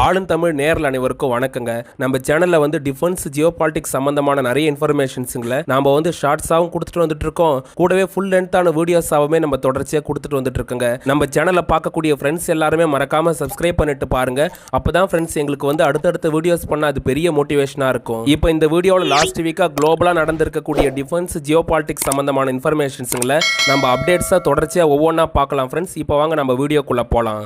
ஆளும் தமிழ் நேரில் அனைவருக்கும் வணக்கங்க. நம்ம சேனலில் வந்து டிஃபென்ஸ் ஜியோ பாலிட்டிக்ஸ் சம்பந்தமான நிறைய இன்ஃபர்மேஷன்ஸுங்களை நம்ம வந்து ஷார்ட்ஸாகவும் கொடுத்துட்டு வந்துட்டு இருக்கோம். கூடவே ஃபுல் லென்த்தான வீடியோஸாகவுமே நம்ம தொடர்ச்சியாக கொடுத்துட்டு வந்துட்டு இருக்கோங்க. நம்ம சேனலில் பார்க்கக்கூடிய ஃப்ரெண்ட்ஸ் எல்லாருமே மறக்காம சப்ஸ்கிரைப் பண்ணிட்டு பாருங்க. அப்பதான் ஃப்ரெண்ட்ஸ் எங்களுக்கு வந்து அடுத்தடுத்த வீடியோஸ் பண்ண அது பெரிய மோட்டிவேஷனாக இருக்கும். இப்போ இந்த வீடியோவில் லாஸ்ட் வீக்காக குளோபலாக நடந்திருக்கக்கூடிய டிஃபென்ஸ் ஜியோ பாலிட்டிக்ஸ் சம்பந்தமான இன்ஃபர்மேஷன்ஸுங்களை நம்ம அப்டேட்ஸாக தொடர்ச்சியாக ஒவ்வொன்றா பார்க்கலாம் ஃப்ரெண்ட்ஸ். இப்போ வாங்க நம்ம வீடியோக்குள்ளே போகலாம்.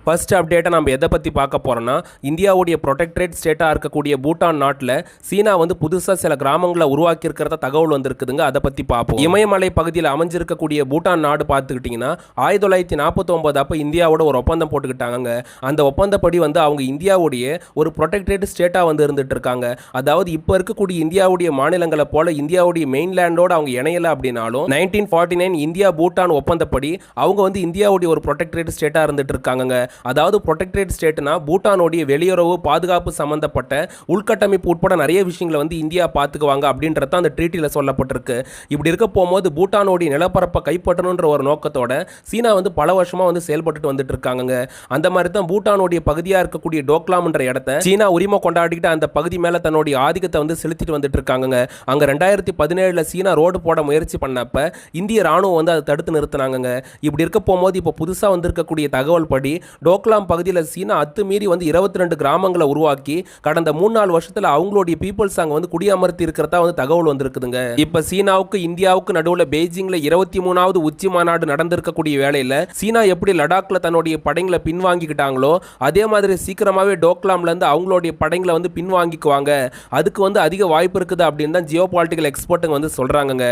ஃபர்ஸ்ட் அப்டேட்டை நம்ம எதை பற்றி பார்க்க போகிறோன்னா, இந்தியாவுடைய ப்ரொடெக்டரேட் ஸ்டேட்டாக இருக்கக்கூடிய பூட்டான் நாட்டில் சீனா வந்து புதுசாக சில கிராமங்களை உருவாக்கி இருக்கிறத தகவல் வந்திருக்குதுங்க. அதை பற்றி பார்ப்போம். இமயமலை பகுதியில் அமைஞ்சிருக்கக்கூடிய பூட்டான் நாடு பார்த்துக்கிட்டிங்கன்னா 1949 அப்போ இந்தியாவோட ஒரு ஒப்பந்தம் போட்டுக்கிட்டாங்க. அந்த ஒப்பந்தப்படி வந்து அவங்க இந்தியாவுடைய ஒரு ப்ரொடெக்டரேட் ஸ்டேட்டாக வந்து இருந்துட்டு இருக்காங்க. அதாவது இப்போ இருக்கக்கூடிய இந்தியாவுடைய மாநிலங்களை போல இந்தியாவுடைய மெயின்லேண்டோடு அவங்க இணையலை அப்படின்னாலும் 1949 இந்தியா பூட்டான் ஒப்பந்தப்படி அவங்க வந்து இந்தியாவுடைய ஒரு ப்ரொடெக்டரேட் ஸ்டேட்டாக இருந்துட்டு இருக்காங்க. அதாவது ப்ரொடெக்டரேட் ஸ்டேட்னா பூட்டானோடைய வெளியுறவு பாதுகாப்பு சம்பந்தப்பட்ட உள்கட்டமைப்பு உட்பட நிறைய விஷயங்களை வந்து இந்தியா பார்த்துக்குவாங்க அப்படின்றத அந்த ட்ரீட்டியில் சொல்லப்பட்டிருக்கு. இப்படி இருக்க போகும்போது பூட்டானோடைய நிலப்பரப்பை கைப்பற்றணுன்ற ஒரு நோக்கத்தோட சீனா வந்து பல வருஷமா வந்து செயல்பட்டு வந்துட்டு இருக்காங்க. அந்த மாதிரி தான் பூட்டானோடைய பகுதியாக இருக்கக்கூடிய டோக்லாம்ன்ற இடத்த சீனா உரிமை கொண்டாடிக்கிட்டு அந்த பகுதி மேலே தன்னுடைய ஆதிக்கத்தை வந்து செலுத்திட்டு வந்துட்டு இருக்காங்க. அங்கே 2017 சீனா ரோடு போட முயற்சி பண்ணப்ப இந்திய ராணுவம் வந்து அதை தடுத்து நிறுத்தினாங்க. இப்படி இருக்க போகும்போது இப்போ புதுசாக வந்திருக்கக்கூடிய தகவல் படி டோக்லாம் பகுதியில் சீனா அத்துமீறி வந்து 22 கிராமங்களை உருவாக்கி கடந்த 3-4 வருஷத்தில் அவங்களுடைய பீப்புள்ஸ் அங்கே வந்து குடியமர்த்தி இருக்கிறதா வந்து தகவல் வந்திருக்குதுங்க. இப்போ சீனாவுக்கு இந்தியாவுக்கு நடுவில் பெய்ஜிங்கில் 23வது உச்சி மாநாடு நடந்திருக்கக்கூடிய வேளையில் சீனா எப்படி லடாக்ல தன்னுடைய படைங்களை பின்வாங்கிக்கிட்டாங்களோ அதே மாதிரி சீக்கிரமாகவே டோக்லாம்லேருந்து அவங்களுடைய படைங்களை வந்து பின்வாங்கிக்குவாங்க. அதுக்கு வந்து அதிக வாய்ப்பு இருக்குது அப்படின்னு தான் ஜியோ பாலிட்டிக்கல் எக்ஸ்பர்ட்டுங்க வந்து சொல்கிறாங்க.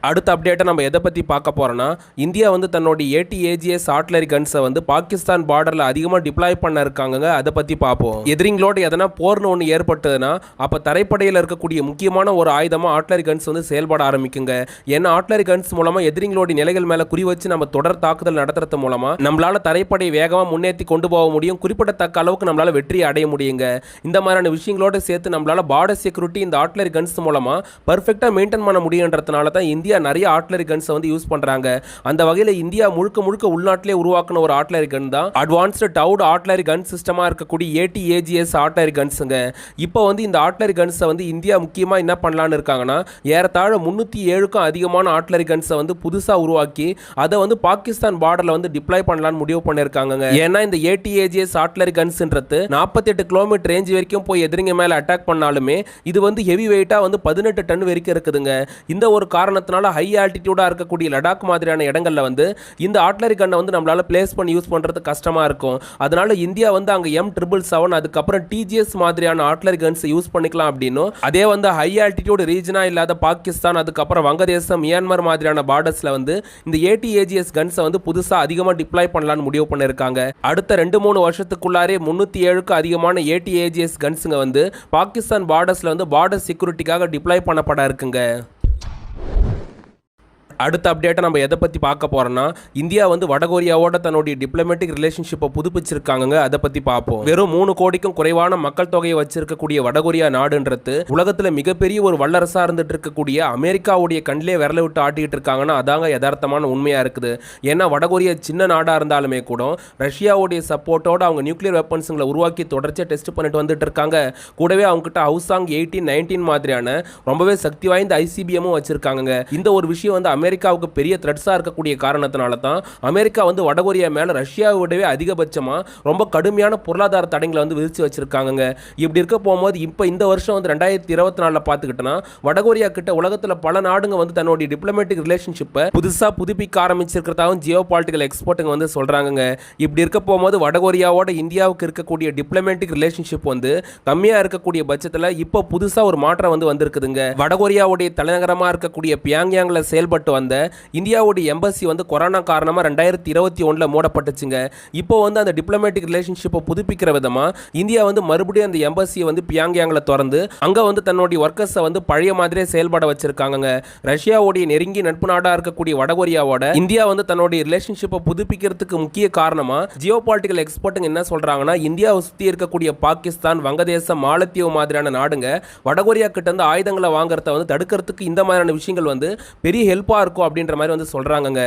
அடுத்த அப்டேட்டை நம்ம எதை பற்றி பார்க்க போகிறோன்னா, இந்தியா வந்து தன்னுடைய ATAGS ஆர்ட்லரி கன்ஸை வந்து பாகிஸ்தான் பார்டரில் அதிகமாக டிப்ளாய் பண்ண இருக்காங்க. அதை பற்றி பார்ப்போம். எதிரிங்களோடு எதனா போர்னு ஒன்று ஏற்பட்டதுன்னா அப்போ தரைப்படையில் இருக்கக்கூடிய முக்கியமான ஒரு ஆயுதமாக ஆர்ட்லரி கன்ஸ் வந்து செயல்பட ஆரம்பிக்குங்க. ஏன்னா ஆர்ட்லரி கன்ஸ் மூலமாக எதிரிங்களோட நிலைகள் மேலே குறி வச்சு நம்ம தொடர் தாக்குதல் நடத்துறது மூலமாக நம்மளால் தரைப்படை வேகமாக முன்னேற்றி கொண்டு போக முடியும். குறிப்பிடத்தக்க அளவுக்கு நம்மளால் வெற்றி அடைய முடியுங்க. இந்த மாதிரியான விஷயங்களோடு சேர்த்து நம்மளால் பார்டர் செக்யூரிட்டி இந்த ஆர்ட்லரி கன்ஸ் மூலமாக பர்ஃபெக்டாக மெயின்டைன் பண்ண முடியுன்றதுனால தான் இந்தியா நிறைய ஆர்ட்லரி கன்ஸை வந்து யூஸ் பண்றாங்க. அந்த வகையில் இந்தியா முழுக்க உள்நாட்டிலே உருவாக்கின ஒரு ஆர்ட்லரி கன் தான் அட்வான்ஸ்டு டவுட் ஆர்ட்லரி கன் சிஸ்டமா இருக்கக்கூடிய ATAGS ஆர்ட்லரி கன்ஸுங்க. இப்போ வந்து இந்த ஆர்ட்லரி கன்ஸை வந்து இந்தியா முக்கியமாக என்ன பண்ணலான்னு இருக்காங்கன்னா, ஏறத்தாழ 307க்கும் அதிகமான ஆர்ட்லரி கன்ஸை வந்து புதுசாக உருவாக்கி அதை வந்து பாகிஸ்தான் பார்டரில் வந்து டிப்ளாய் பண்ணலான்னு முடிவு பண்ணியிருக்காங்க. ஏன்னா இந்த ATAGS ஆர்ட்லரி கன்ஸ்ன்றது 48 கிலோமீட்டர் ரேஞ்ச் வரைக்கும் போய் எதிரிங்க மேலே அட்டாக் பண்ணாலுமே இது வந்து ஹெவி வெயிட்டாக வந்து 18 டன் வரைக்கும் இருக்குதுங்க. இந்த ஒரு காரணத்தினால ஹை ஆல்டிடியூடா இருக்கக்கூடிய லடாக் மாதிரியான இடங்கள்ல வந்து இந்த ஆர்ட்லரி கன்னை வந்து நம்மளால பிளேஸ் பண்ணி யூஸ் பண்றது கஷ்டமா இருக்கும். அதனால இந்தியா வந்து அங்க M777 அதுக்கப்புறம் TGS மாதிரியான ஆர்ட்லரி கன்ஸ் யூஸ் பண்ணிக்கலாம் அப்படின்னும், அதே வந்து ஹை ஆல்டிடியூட் ரீஜனா இல்லாத பாகிஸ்தான் அதுக்கப்புறம் வங்கதேசம் மியான்மர் மாதிரியான பார்டர்ஸ்ல வந்து இந்த ATAGS கன்ஸை வந்து புதுசா அதிகமா டிப்ளாய் பண்ணலாம்னு முடிவு பண்ணிருக்காங்க. அடுத்த 2-3 வருஷத்துக்குள்ளாரே 307க்கு அதிகமான ATAGS கன்ஸுங்க வந்து பாகிஸ்தான் பார்டர்ஸ்ல வந்து பார்டர் செக்யூரிட்டிக்காக டிப்ளாய் பண்ணப்பட இருக்குங்க. அடுத்த அப்டேட்டை நம்ம எதை பற்றி பார்க்க போகிறோன்னா, இந்தியா வந்து வடகொரியாவோட தன்னுடைய டிப்ளமேட்டிக் ரிலேஷன்ஷிப்பை புதுப்பிச்சிருக்காங்க. அதை பற்றி பார்ப்போம். வெறும் 3 கோடிக்கும் குறைவான மக்கள் தொகையை வச்சிருக்கக்கூடிய வடகொரியா நாடுன்றது உலகத்தில் மிகப்பெரிய ஒரு வல்லரசாக இருந்துட்டு இருக்கக்கூடிய அமெரிக்காவுடைய கண்ணிலே விரல விட்டு ஆட்டிக்கிட்டு இருக்காங்கன்னா அதாங்க யதார்த்தமான உண்மையாக இருக்குது. ஏன்னா வடகொரியா சின்ன நாடாக இருந்தாலுமே கூட ரஷ்யாவுடைய சப்போர்ட்டோடு அவங்க நியூக்ளியர் வெப்பன்ஸுங்களை உருவாக்கி தொடர்ச்சியாக டெஸ்ட் பண்ணிட்டு வந்துட்டு இருக்காங்க. கூடவே அவங்ககிட்ட ஹவுசாங் 18-19 மாதிரியான ரொம்பவே சக்தி வாய்ந்த ICBM வச்சிருக்காங்க. இந்த ஒரு விஷயம் வந்து அமெரிக்காவுக்கு பெரிய த்ரெட்ஸாக இருக்கக்கூடிய காரணத்தினால தான் அமெரிக்கா வந்து வடகொரியா மேலே ரஷ்யாவை விடவே அதிகபட்சமாக ரொம்ப கடுமையான பொருளாதார தடைகளை வந்து விதிச்சு வச்சிருக்காங்க. இப்படி இருக்க போகும்போது இப்போ இந்த வருஷம் வந்து 2024 பார்த்துக்கிட்டோன்னா வடகொரியா கிட்ட உலகத்தில் பல நாடுங்க வந்து தன்னுடைய டிப்ளமேட்டிக் ரிலேஷன்ஷிப்பை புதுசாக புதுப்பிக்க ஆரம்பிச்சிருக்கிறதாகவும் ஜியோ பாலிட்டிக்கல் எக்ஸ்பர்ட்டுங்க வந்து சொல்கிறாங்க. இப்படி இருக்க போகும்போது வடகொரியாவோட இந்தியாவுக்கு இருக்கக்கூடிய டிப்ளமேட்டிக் ரிலேஷன்ஷிப் வந்து கம்மியாக இருக்கக்கூடிய பட்சத்தில் இப்போ புதுசாக ஒரு மாற்றம் வந்து வந்திருக்குதுங்க. வடகொரியாவுடைய தலைநகரமாக இருக்கக்கூடிய பியாங்யாங்கில் செயல்பட்டு வந்த இந்தியாவுடைய எம்பசி வந்து கொரோனா காரணமாக 2021 மூடப்பட்டுச்சுங்க. இப்போ வந்து அந்த டிப்ளமேட்டிக் ரிலேஷன்ஷிப்பை புதுப்பிக்கிற விதமாக இந்தியா வந்து மறுபடியும் அந்த எம்பசியை வந்து பியாங்யாங்கில் திறந்து அங்கே வந்து தன்னுடைய ஒர்க்கர்ஸை வந்து பழைய மாதிரியே செயல்பட வச்சிருக்காங்க. ரஷ்யாவுடைய நெருங்கி நட்பு நாடாக இருக்கக்கூடிய வடகொரியாவோட இந்தியா வந்து தன்னுடைய ரிலேஷன்ஷிப்பை புதுப்பிக்கிறதுக்கு முக்கிய காரணமாக ஜியோ பாலிட்டிக்கல் எக்ஸ்பர்ட்டுங்க என்ன சொல்றாங்கன்னா, இந்தியாவை சுற்றி இருக்கக்கூடிய பாகிஸ்தான் வங்கதேசம் மாலத்தீவு மாதிரியான நாடுங்க வடகொரியா கிட்ட இருந்து ஆயுதங்களை வாங்குறத வந்து தடுக்கிறதுக்கு இந்த மாதிரியான விஷயங்கள் வந்து பெரிய ஹெல்ப்பாக இருக்கும் அப்படின்ற மாதிரி வந்து சொல்றாங்க.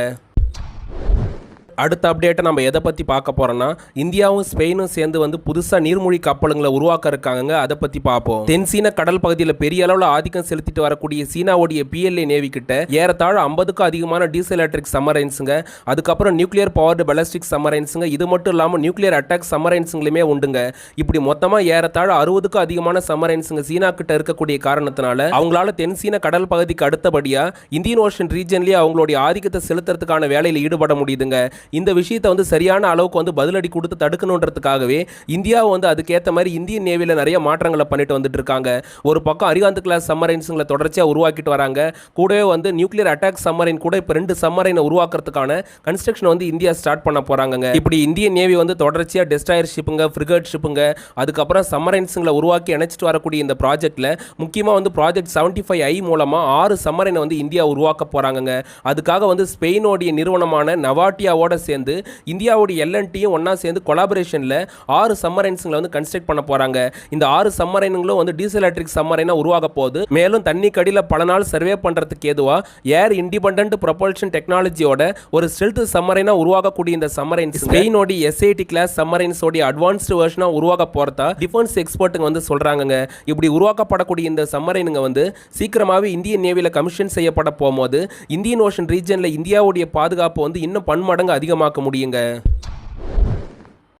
அடுத்த அப்டேட்டை நம்ம எதை பற்றி பார்க்க போகிறோம்னா இந்தியாவும் ஸ்பெயினும் சேர்ந்து வந்து புதுசாக நீர்மூழ்கி கப்பலுங்களை உருவாக்க இருக்காங்க. அதை பற்றி பார்ப்போம். தென் சீன கடல் பகுதியில் பெரிய அளவில் ஆதிக்கம் செலுத்திட்டு வரக்கூடிய சீனாவுடைய PLA நேவி கிட்ட ஏறத்தாழ 50க்கும் அதிகமான டீசல் எலக்ட்ரிக் சம்மரைன்ஸுங்க, அதுக்கப்புறம் நியூக்ளியர் பவர்டு பெலஸ்டிக் சம்மரைன்ஸுங்க, இது மட்டும் இல்லாமல் நியூக்ளியர் அட்டாக் சம்மரைன்ஸுங்களுமே உண்டுங்க. இப்படி மொத்தமாக ஏறத்தாழ 60க்கும் அதிகமான சம்மரைன்ஸுங்க சீனா கிட்ட இருக்கக்கூடிய காரணத்தினால அவங்களால தென் சீன கடல் பகுதிக்கு அடுத்தபடியாக இந்தியன் ஓஷன் ரீஜன்லேயே அவங்களுடைய ஆதிக்கத்தை செலுத்துறதுக்கான வேலையில் ஈடுபட முடியுதுங்க. இந்த விஷயத்தை வந்து சரியான அளவுக்கு வந்து பதிலடி கொடுத்து தடுக்கணுன்றதுக்காகவே இந்தியாவை வந்து அதுக்கேற்ற மாதிரி இந்தியன் நேவியில் நிறைய மாற்றங்களை பண்ணிட்டு வந்துட்டு இருக்காங்க. ஒரு பக்கம் அரிகாந்த் கிளாஸ் சம்மரைன்ஸுங்களை தொடர்ச்சியாக உருவாக்கிட்டு வராங்க. கூடவே வந்து நியூக்ளியர் அட்டாக் சம்மரைன் கூட இப்போ 2 சம்மரைனை உருவாக்குறதுக்கான கன்ஸ்ட்ரக்ஷன் வந்து இந்தியா ஸ்டார்ட் பண்ண போறாங்க. இப்படி இந்தியன் நேவி வந்து தொடர்ச்சியாக டெஸ்ட்ராயர் ஷிப்புங்க, ஃப்ரிகேட் ஷிப்புங்க, அதுக்கப்புறம் சம்மரைன்ஸுங்களை உருவாக்கி இணைச்சிட்டு வரக்கூடிய இந்த ப்ராஜெக்ட்ல முக்கியமாக வந்து ப்ராஜெக்ட் 75I மூலமாக 6 சம்மரைனை வந்து இந்தியா உருவாக்க போறாங்க. அதுக்காக வந்து ஸ்பெயினோடைய நிறுவனமான நவாட்டியாவோட சேர்ந்து இந்தியாவுடைய LNTயும் ஒன்னா சேர்ந்து கொலாபரேஷனில் 6 சம்மரைன்ஸுங்களை வந்து கன்ஸ்ட்ரக்ட் பண்ண போறாங்க. இந்த 6 சம்மரைன்களும் வந்து டீசல் எலக்ட்ரிக் சம்மரைனா உருவாக போகுது. மேலும் தண்ணி கடியில் பல நாள் சர்வே பண்றதுக்கு ஏதுவா ஏர் இண்டிபெண்டன்ட் ப்ரொபல்ஷன் டெக்னாலஜியோட ஒரு ஸ்டெல்த் சம்மரைனா உருவாகக்கூடிய இந்த சம்மரைன்ஸ் ஸ்பெயினோட SAT கிளாஸ் சம்மரைன்ஸோட அட்வான்ஸ்டு வெர்ஷனா உருவாக போறதா டிஃபென்ஸ் எக்ஸ்பர்ட்டுங்க வந்து சொல்றாங்க. இப்படி உருவாக்கப்படக்கூடிய இந்த சம்மரைனுங்க வந்து சீக்கிரமாகவே இந்தியன் நேவியில் கமிஷன் செய்யப்பட போகும்போது இந்தியன் ஓஷன் ரீஜனில் இந்தியாவுடைய பாதுகாப்பு வந்து இன்னும் பன்மடங்கு அதிகமாக்க முடியுங்க.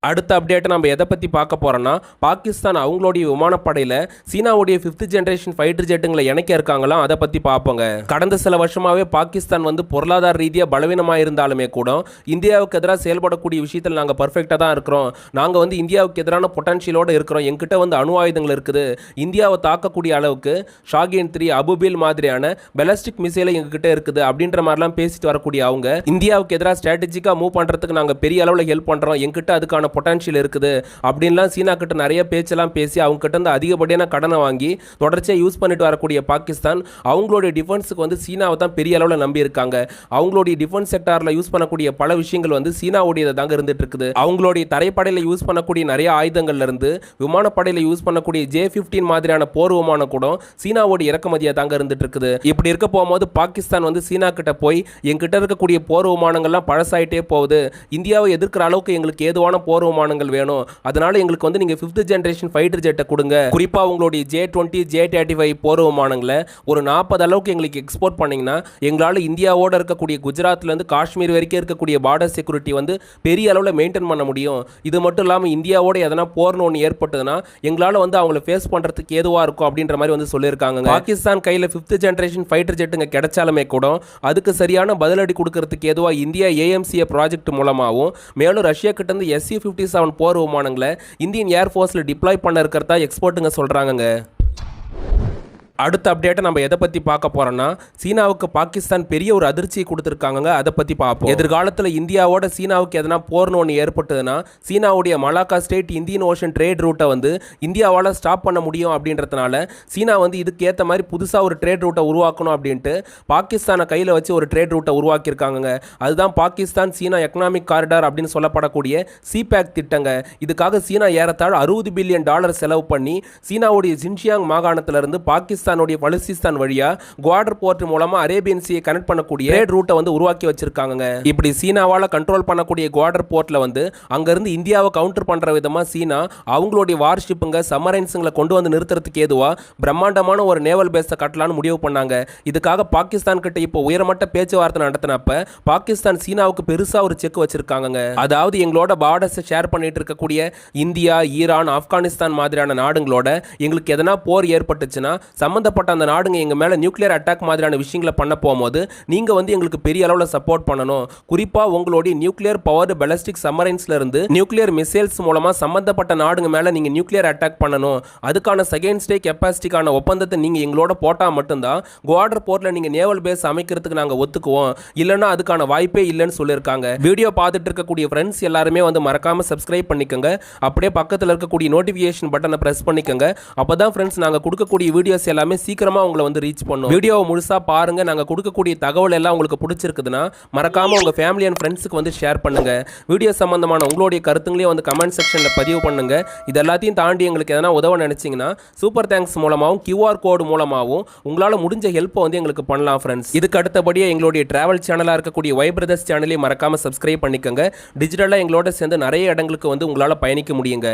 அடுத்த அப்டேட்டை நம்ம எதை பற்றி பார்க்க போகிறோன்னா பாகிஸ்தான் அவங்களுடைய விமானப்படையில் சீனாவுடைய 5th ஜென்ரேஷன் ஃபைட்டர் ஜெட்டுங்களை இணைக்க இருக்காங்களாம். அதை பற்றி பார்ப்போங்க. கடந்த சில வருஷமாகவே பாகிஸ்தான் வந்து பொருளாதார ரீதியாக பலவீனமாக இருந்தாலுமே கூட இந்தியாவுக்கு எதிராக செயல்படக்கூடிய விஷயத்தில் நாங்கள் பர்ஃபெக்டாக தான் இருக்கிறோம். நாங்கள் வந்து இந்தியாவுக்கு எதிரான பொட்டன்ஷியலோடு இருக்கிறோம். எங்கிட்ட வந்து அணு ஆயுதங்கள் இருக்குது. இந்தியாவை தாக்கக்கூடிய அளவுக்கு ஷாகின் 3 அபுபில் மாதிரியான பெலஸ்டிக் மிசைலை எங்ககிட்ட இருக்குது அப்படின்ற மாதிரிலாம் பேசிட்டு வரக்கூடிய அவங்க இந்தியாவுக்கு எதிராக ஸ்ட்ராட்டஜிக்காக மூவ் பண்ணுறதுக்கு நாங்கள் பெரிய அளவில் ஹெல்ப் பண்ணுறோம். எங்கிட்ட அதுக்கான பொட்டன்ஷியல் இருக்குது அப்படின்லாம் சீனா கிட்ட நிறைய பேச்செல்லாம் பேசி அவங்க கிட்ட இருந்து அதிகப்படியான கடனை வாங்கி தொடர்ச்சியாக யூஸ் பண்ணிட்டு வரக்கூடிய பாகிஸ்தான் அவங்களுடைய டிஃபென்ஸுக்கு வந்து சீனாவை தான் பெரிய அளவில் நம்பி இருக்காங்க. அவங்களுடைய டிஃபென்ஸ் செக்டாரில் யூஸ் பண்ணக்கூடிய பல விஷயங்கள் வந்து சீனாவுடையது தாங்க இருந்துட்டு இருக்குது. அவங்களுடைய தரைப்படையில் யூஸ் பண்ணக்கூடிய நிறைய ஆயுதங்கள்ல இருந்து விமானப்படையில் யூஸ் பண்ணக்கூடிய J-15 மாதிரியான போர் விமானம் கூட சீனாவோட இறக்குமதியாக தாங்க இருந்துட்டு இருக்குது. இப்படி இருக்க போகும்போது பாகிஸ்தான் வந்து சீனா கிட்ட போய் எங்கிட்ட இருக்கக்கூடிய போர் விமானங்கள்லாம் பழசாயிட்டே போகுது, இந்தியாவை எதிர்க்கிற அளவுக்கு எங்களுக்கு ஏதுவான போர் விமானங்கள் வேணும், அதனால எங்களுக்கு வந்து நீங்க 5th ஜெனரேஷன் ஃபைட்டர் ஜெட்டை கொடுங்க, குறிப்பா உங்களுடைய J-20 J-35 போர் விமானங்களை ஒரு 40 அளவுக்கு எங்களுக்கு எக்ஸ்போர்ட் பண்ணீங்கன்னா எங்களால் இந்தியாவோட இருக்கக்கூடிய குஜராத்ல இருந்து காஷ்மீர் வரைக்கும் இருக்கக்கூடிய பார்டர் செக்யூரிட்டி வந்து பெரிய அளவில் மெயின்டைன் பண்ண முடியும். இது மட்டும் இல்லாமல் இந்தியாவோட எதனா போர்னு ஒன்று ஏற்பட்டதுன்னா எங்களால் வந்து அவங்கள ஃபேஸ் பண்றதுக்கு ஏதுவா இருக்கும் அப்படின்ற மாதிரி வந்து சொல்லியிருக்காங்க. பாகிஸ்தான் கையில் 5th ஜெனரேஷன் ஃபைட்டர் ஜெட்டுங்க கிடைச்சாலுமே கூட அதுக்கு சரியான பதிலடி கொடுக்கறதுக்கு ஏதுவா இந்தியா AMCA ப்ராஜெக்ட் மூலமாகவும் மேலும் ரஷ்யா கிட்ட இருந்து SU-57 போர் விமானங்களை இந்தியன் ஏர்ஃபோர்ஸில் டிப்ளாய் பண்ண இருக்கிறதா எக்ஸ்பர்ட்டுங்க சொல்கிறாங்க. அடுத்த அப்டேட்டை நம்ம எதை பற்றி பார்க்க போகிறோன்னா சீனாவுக்கு பாகிஸ்தான் பெரிய ஒரு அதிர்ச்சியை கொடுத்துருக்காங்க. அதை பற்றி பார்ப்போம். எதிர்காலத்தில் இந்தியாவோட சீனாவுக்கு எதனா போர்னு ஒன்று ஏற்பட்டதுன்னா சீனாவுடைய Malacca state Indian ocean trade ரூட்டை வந்து இந்தியாவால் ஸ்டாப் பண்ண முடியும் அப்படின்றதுனால சீனா வந்து இதுக்கு ஏற்ற மாதிரி புதுசாக ஒரு ட்ரேட் ரூட்டை உருவாக்கணும் அப்படின்ட்டு பாகிஸ்தானை கையில் வச்சு ஒரு ட்ரேட் ரூட்டை உருவாக்கியிருக்காங்க. அதுதான் பாகிஸ்தான் சீனா எக்கனாமிக் காரிடார் அப்படின்னு சொல்லப்படக்கூடிய CPEC திட்டங்க. இதுக்காக சீனா ஏறத்தாழ $60 பில்லியன் செலவு பண்ணி சீனாவுடைய ஜின்ஜியாங் மாகாணத்திலிருந்து பாகிஸ்தான் பலுசிஸ்தான் வழியா குவாடர் போர்ட் மூலமா அரேபியன் சீயை கனெக்ட் பண்ணக்கூடிய ட்ரேட் ரூட்டை வந்து உருவாக்கி வச்சிருக்காங்க. இப்படி சீனாவால கண்ட்ரோல் பண்ணக்கூடிய குவாடர் போர்ட்ல வந்து அங்க இருந்து இந்தியாவை கவுண்டர் பண்ற விதமா சீனா அவங்களுடைய வார்ஷிப்புங்க சம்மரைன்ஸுங்களை கொண்டு வந்து நிறுத்துறதுக்கு ஏதுவா பிரம்மாண்டமான ஒரு நேவல் பேஸை கட்டலான்னு முடிவு பண்ணாங்க. இதுக்காக பாகிஸ்தான் கிட்ட இப்போ உயர்மட்ட பேச்சுவார்த்தை நடத்தினப்ப பாகிஸ்தான் சீனாவுக்கு பெருசா ஒரு செக் வச்சிருக்காங்க. அதாவது எங்களோட பார்டர்ஸை ஷேர் பண்ணிட்டு இருக்கக்கூடிய இந்தியா, ஈரான், ஆப்கானிஸ்தான் மாதிரியான நாடுகளோட எங்களுக்கு எதனா போர் ஏற்பட்டுச்சுன்னா சம்பந்தப்பட்ட அந்த நாடுங்க எங்க மேல நியூக்ளியர் அட்டாக் மாதிரியான விஷயங்களை பண்ண போகும்போது நீங்க வந்து எங்களுக்கு பெரிய அளவில் சப்போர்ட் பண்ணணும். குறிப்பா உங்களுடைய நியூக்ளியர் பவர்டு பெலஸ்டிக் சம்மரைன்ஸ்ல இருந்து நியூக்ளியர் மிசைல்ஸ் மூலமா சம்பந்தப்பட்ட நாடுங்க மேல நீங்க நியூக்ளியர் அட்டாக் பண்ணணும். அதுக்கான செகண்ட் ஸ்டே கெப்பாசிட்டிக்கான ஒப்பந்தத்தை நீங்க எங்களோட போட்டா மட்டும்தான் குவாடர் போர்ட்ல நீங்க நேவல் பேஸ் அமைக்கிறதுக்கு நாங்க ஒத்துக்குவோம், இல்லைன்னா அதுக்கான வாய்ப்பே இல்லைன்னு சொல்லியிருக்காங்க. வீடியோ பார்த்துட்டு இருக்கக்கூடிய ஃப்ரெண்ட்ஸ் எல்லாருமே வந்து மறக்காம சப்ஸ்கிரைப் பண்ணிக்கோங்க. அப்படியே பக்கத்தில் இருக்கக்கூடிய நோட்டிஃபிகேஷன் பட்டனை பிரஸ் பண்ணிக்கோங்க. அப்பதான் ஃப்ரெண்ட்ஸ் நாங்க கொடுக்கக்கூடிய வீடியோஸ் எல்லாம் எல்லாமே சீக்கிரமாக உங்களை வந்து ரீச் பண்ணும். வீடியோவை முழுசாக பாருங்கள். நாங்கள் கொடுக்கக்கூடிய தகவல் எல்லாம் உங்களுக்கு பிடிச்சிருக்குதுன்னா மறக்காமல் உங்கள் ஃபேமிலி அண்ட் ஃப்ரெண்ட்ஸுக்கு வந்து ஷேர் பண்ணுங்கள். வீடியோ சம்மந்தமான உங்களுடைய கருத்துங்களையும் வந்து கமெண்ட் செக்ஷனில் பதிவு பண்ணுங்கள். இது எல்லாத்தையும் தாண்டி எங்களுக்கு எதனா உதவ நினச்சிங்கன்னா சூப்பர் தேங்க்ஸ் மூலமாகவும் QR கோடு மூலமாகவும் உங்களால் முடிஞ்ச ஹெல்ப்பை வந்து எங்களுக்கு பண்ணலாம் ஃப்ரெண்ட்ஸ். இதுக்கு அடுத்தபடியே எங்களுடைய டிராவல் சேனலாக இருக்கக்கூடிய வை பிரதர்ஸ் சேனலையும் மறக்காமல் சப்ஸ்கிரைப் பண்ணிக்கோங்க. டிஜிட்டலாக எங்களோட சேர்ந்து நிறைய இடங்களுக்கு வந்து உங்களால் பயணிக்க முடியுங்க.